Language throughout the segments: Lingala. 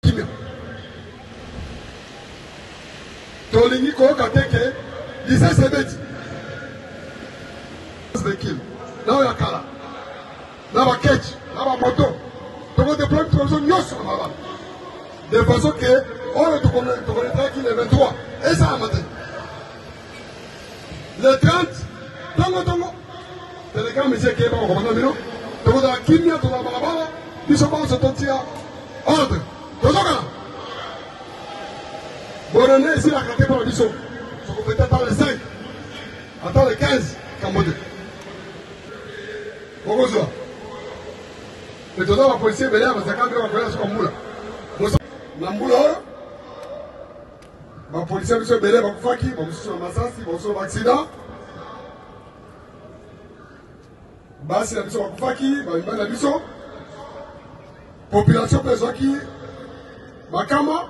kimia. Tolingi ko kateke lycée Sebeti. Là ya kala. Là ba ketch, là ba moto. Donc on déploie une transition nyos là. De façon que on est tout le 23 et ça a matin. Le 30 tongo. Les gars monsieur qui est pas au commandant Mino. Donc dans la kimia dans la balabala, ils sont pas sortis à ordre. Tozokana. Bonne ici la carte pour la mission. On peut peut-être attendre les 5. Attends les 15 Cambodge. Bonjour. Le tonneau va policier venir parce que quand on va faire ce qu'on moule. Nambulo. Ma policier monsieur Belé va faire qui? Monsieur Massassi, monsieur accident. Basi la mission va faire qui? Va la mission. Population personne qui? Makama.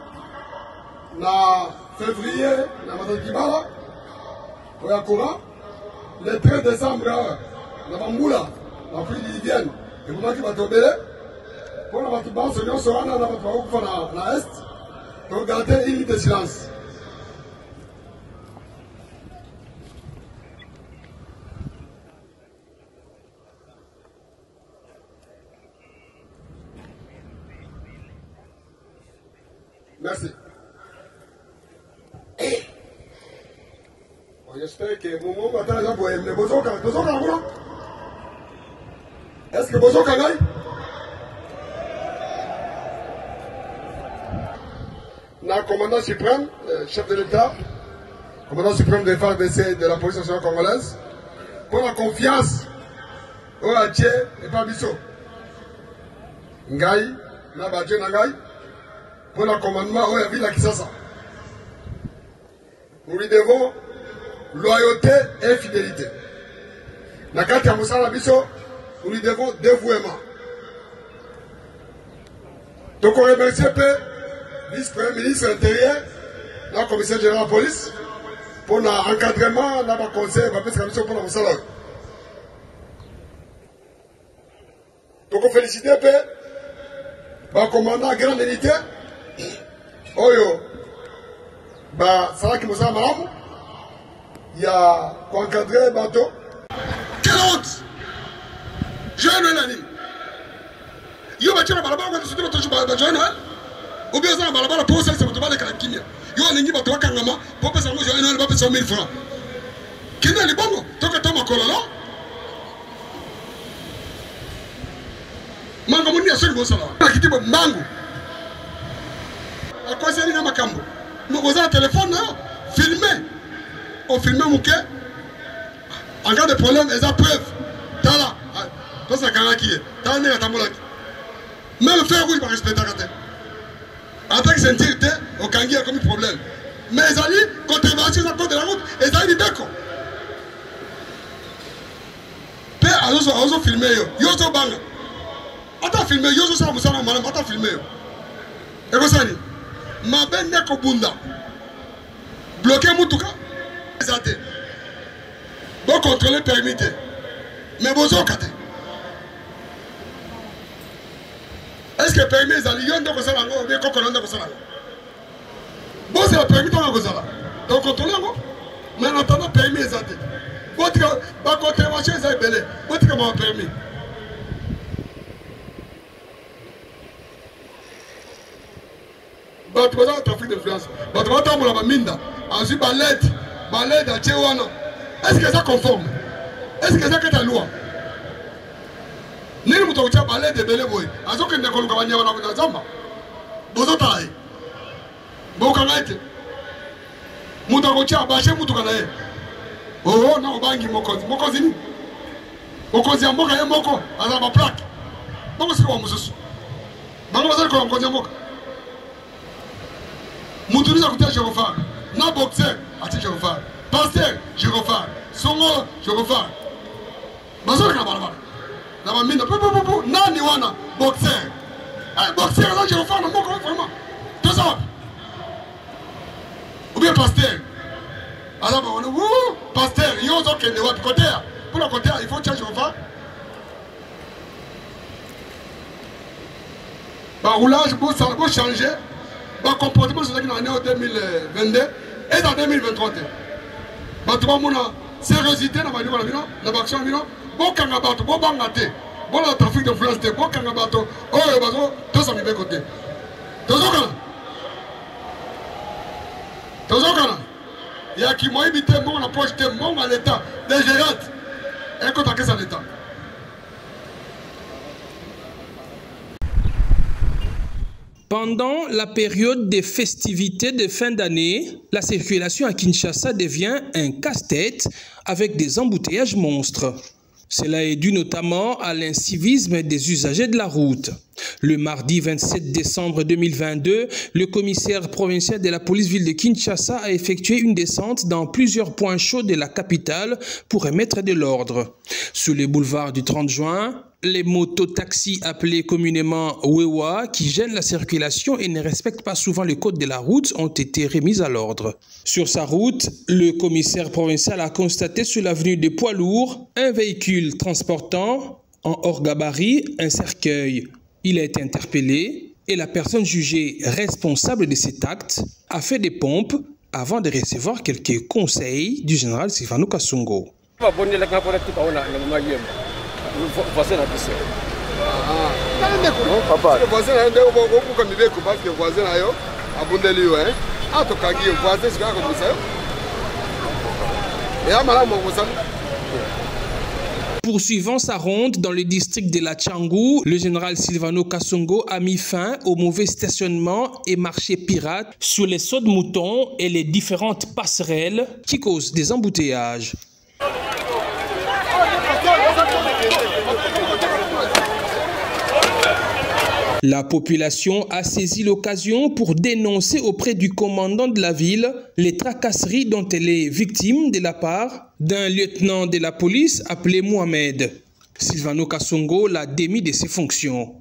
Na février, na Madame Kibala. Oyakura. Le 13 décembre, na Bamboula. La pluie libyenne. Et vous qui va tomber, pour la battre, ce lion sera dans la battre na Est, pour garder une minute de silence. Merci. J'espère que mon mot va être là pour aimer. Est-ce que Bozo Kagaï? Le commandant suprême, chef de l'État, commandant suprême des FARDC de la police nationale congolaise, pour la confiance au Adje et Pabiso. Ngaï, Nabadje Nangaï, pour le commandement au Yavila Kisasa. Nous lui devons loyauté et fidélité. Nakati Amoussala Biso, nous lui devons dévouement. Donc on remercie le vice-premier ministre intérieur, le commissaire général de la police, pour l'encadrement, le conseil, pour la Moussala. Donc on félicite le commandant grand unité, Oyo, Saraki Moussala Maram, il y a encadré le bateau. Quelle honte! Je vais le dire. Yo va tirer balabala quand tu te retrouves dans le journal. Ou bien ça balabala pour ça c'est pour te parler de kimia. Yo alingi ba to kangama pour pesa ngo journal ba pesa 1000 francs. Kina li bongo to ka toma kololo. Mango muni asori bo sala. Akitibo mango. Akosi ni kama kambo. Ngoza téléphone filmer. On filme mouké. En cas de problème, ils ont preuve. Tala. Parce que quand qui est, t'as né à ta moulette. Même le fer rouge va respecter la carte. En tant que sincérité, au Kangi a commis problème. Mais ils ont dit, contravention à cause de la route, ils ont dit d'accord. Père, ils ont filmé. Ils ont bang. Attends, filmé. Ils ont ça, attends, filmé. Et quoi ça dit? Ma belle n'est qu'au bunda. Bloqué Moutouka. Ils ont dit. Bon contrôler permité. Mais vous avez dit. Est-ce que permis les alliés de Kosala ou bien Kokonan de Kosala? Bon, c'est le permis de Kosala. Donc, contrôlez vous. Mais en attendant, permis les alliés. Votre contravention est belé. Votre comment permis? Votre besoin de trafic d'influence. Votre besoin de la minda. Ensuite, balade à Tchéouana. Est-ce que ça conforme? Est-ce que ça est la loi? Nini mutokucha balade de belé boy. Azoke ndekolo kabanya wana kuzamba. Bozo tai. Boka ngaite. Mutokucha bashe mutukana ye. Oh na obangi mokozi. Mokozi ni. Mokozi ya mboka ye moko azaba plaque. Bongo siko wa mususu. Bango bazali ko mokozi ya mboka. Mutuniza kutia chokofar. Na boxer ati chokofar. Pasteur, je refais. Songo, je refais. Bazo na balabala. Na mamina nani wana boxer. Boxer là je refais na moko vraiment. Tout ça. Ou bien pasteur. Alors on est pasteur, yo zo kende wa côté. Pour le côté, il faut changer refais. roulage pour changer, le comportement de l'année 2022 et dans 2023. Tout le monde a sérieuxité dans l'action, bon kangabato, bon bangate, bon la trafic d'influence, bon kangabato, oh le bateau, tous à mes côtés. Tozokana. Il y a qui m'a évité, mon approche, mon à l'état, des gérants, et qu'on t'accueille à l'état. Pendant la période des festivités de fin d'année, la circulation à Kinshasa devient un casse-tête avec des embouteillages monstres. Cela est dû notamment à l'incivisme des usagers de la route. Le mardi 27 décembre 2022, le commissaire provincial de la police-ville de Kinshasa a effectué une descente dans plusieurs points chauds de la capitale pour remettre de l'ordre. Sur les boulevards du 30 juin, les mototaxis appelés communément Wewa, qui gênent la circulation et ne respectent pas souvent le code de la route, ont été remis à l'ordre. Sur sa route, le commissaire provincial a constaté sur l'avenue des Poids Lourds un véhicule transportant en hors gabarit un cercueil. Il a été interpellé et la personne jugée responsable de cet acte a fait des pompes avant de recevoir quelques conseils du général Silvano Kasongo. Poursuivant sa ronde dans le district de la Tchangou, le général Silvano Kasongo a mis fin au mauvais stationnement et marché pirate sur les sauts de moutons et les différentes passerelles qui causent des embouteillages. La population a saisi l'occasion pour dénoncer auprès du commandant de la ville les tracasseries dont elle est victime de la part d'un lieutenant de la police appelé Mohamed. Silvano Kasongo l'a démis de ses fonctions.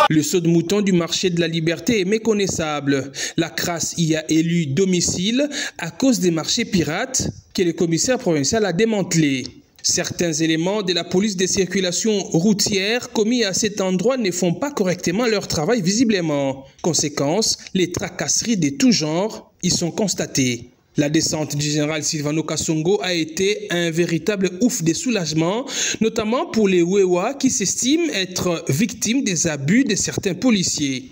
Le saut de mouton du marché de la Liberté est méconnaissable. La crasse y a élu domicile à cause des marchés pirates que le commissaire provincial a démantelés. Certains éléments de la police de circulation routière commis à cet endroit ne font pas correctement leur travail visiblement. Conséquence, les tracasseries de tout genre y sont constatées. La descente du général Silvano Kasongo a été un véritable ouf de soulagement, notamment pour les Wewa qui s'estiment être victimes des abus de certains policiers.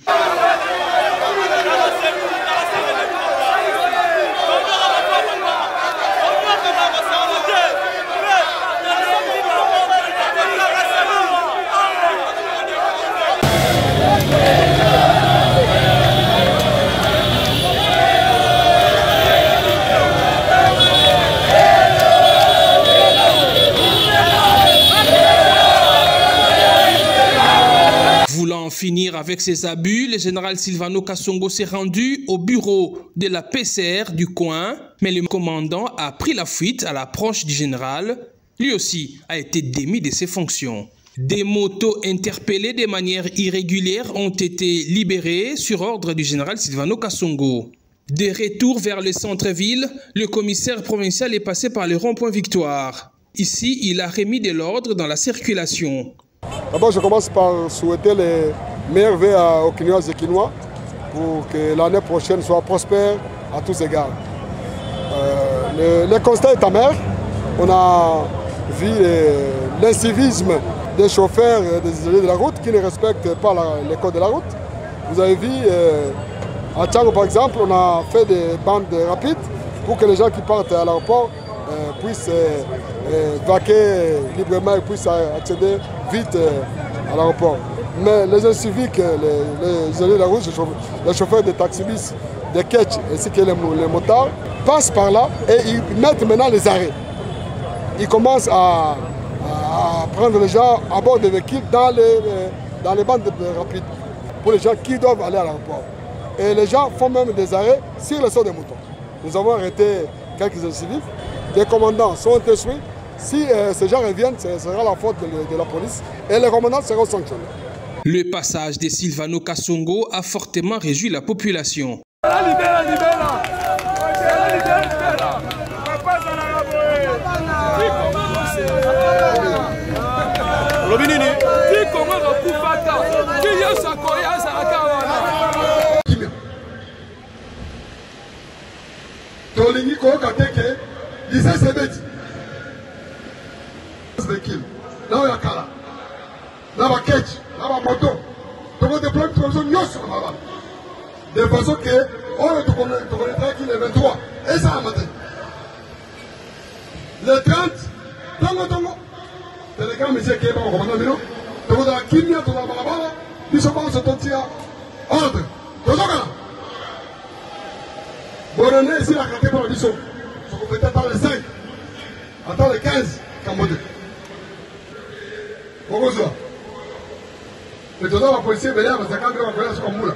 Finir avec ces abus, le général Silvano Kasongo s'est rendu au bureau de la PCR du coin, mais le commandant a pris la fuite à l'approche du général. Lui aussi a été démis de ses fonctions. Des motos interpellées de manière irrégulière ont été libérées sur ordre du général Silvano Kasongo. De retour vers le centre-ville, le commissaire provincial est passé par le rond-point Victoire. Ici, il a remis de l'ordre dans la circulation. D'abord, je commence par souhaiter les meilleurs vœux aux Kinoises et Kinois pour que l'année prochaine soit prospère à tous égards. Le constat est amer. On a vu l'incivisme des chauffeurs et des usagers de la route qui ne respectent pas les codes de la route. Vous avez vu, à Tchangou par exemple, on a fait des bandes rapides pour que les gens qui partent à l'aéroport puissent vaquer librement et puissent accéder vite à l'aéroport. Mais les inciviques, les élus de la route, les chauffeurs de taxibus, des ketch ainsi que les motards passent par là et ils mettent maintenant les arrêts. Ils commencent à prendre les gens à bord des véhicules dans les bandes rapides pour les gens qui doivent aller à l'aéroport. Et les gens font même des arrêts sur le sol des moutons. Nous avons arrêté quelques inciviques. Des commandants sont instruits. Si ces gens reviennent, ce sera la faute de la police et les commandants seront sanctionnés. Le passage de Silvano Kasongo a fortement réjoui la population. Tolingi koyoka teke lisese beti na oyo akala na bakechi na bamoto tokodeploye biso nyonso na mabala de façon ke oyo tokoletaki le 23 esalama te le 30 tongo telegram esi ekeyeba bakomanda bino tokozala kimia tozala balabala biso banso totia ordre tozokana bonane esilaka te mpona biso sokopete ata le 5 ata le 15 kambo te okozwa etoza bapolisier ebele ya bazaka mpe bakoya soka mbula